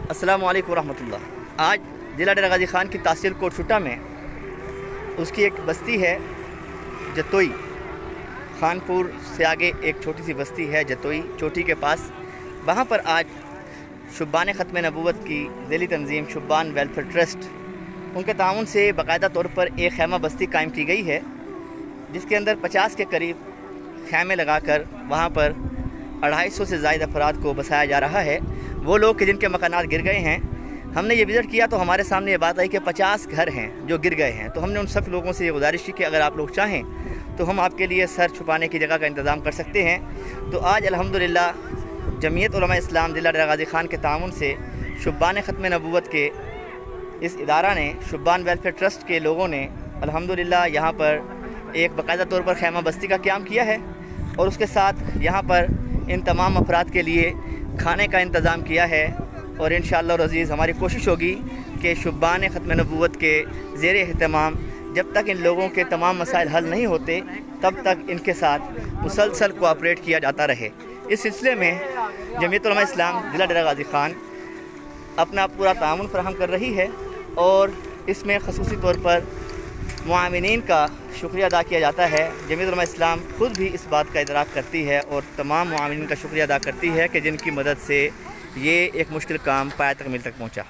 अस्सलामु अलैकुम रहमतुल्लाह। आज ज़िला डेरा गाज़ी ख़ान की तहसील कोटशुटा में उसकी एक बस्ती है जतोई, खानपुर से आगे एक छोटी सी बस्ती है जतोई चोटी के पास। वहाँ पर आज शुब्बान ख़त्म नबूवत की ज़िली तंजीम शुब्बान वेलफेयर ट्रस्ट उनके ताउन से बाकायदा तौर पर एक खैमा बस्ती कायम की गई है, जिसके अंदर 50 के करीब खैमे लगाकर वहाँ पर 250 से ज़ायद अफराद को बसाया जा रहा है। वो लोग कि जिनके मकानात गिर गए हैं, हमने ये विज़िट किया तो हमारे सामने ये बात आई कि 50 घर हैं जो गिर गए हैं। तो हमने उन सब लोगों से ये गुजारिश की कि अगर आप लोग चाहें तो हम आपके लिए सर छुपाने की जगह का इंतज़ाम कर सकते हैं। तो आज अल्हम्दुलिल्लाह जमीयत उलमा इस्लाम ज़िला डेरा गाज़ी ख़ान के ताउन से शुब्बान ख़त्म नबूवत के इस इदारा ने शुब्बान वेलफेयर ट्रस्ट के लोगों ने अल्हम्दुलिल्लाह यहाँ पर एक बाकायदा तौर पर खैमा बस्ती का क़याम किया है और उसके साथ यहाँ पर इन तमाम अफराद के लिए खाने का इंतज़ाम किया है। और इंशाअल्लाह अज़ीज़ हमारी कोशिश होगी कि शुब्बान ख़त्म नबूवत के ज़ेर एहतमाम जब तक इन लोगों के तमाम मसाइल हल नहीं होते तब तक इनके साथ मुसलसल कोऑपरेट किया जाता रहे। इस सिलसिले में जमीयत उलमा इस्लाम ज़िला डेरा गाज़ी ख़ान अपना पूरा ताउन फराहम कर रही है और इसमें ख़ुसूसी तौर पर मुआविनीन का शुक्रिया अदा किया जाता है। जमीयत उलमा इस्लाम खुद भी इस बात का इदराक करती है और तमाम मुआविनीन का शुक्रिया अदा करती है कि जिनकी मदद से ये एक मुश्किल काम पाया तकमील तक पहुँचा।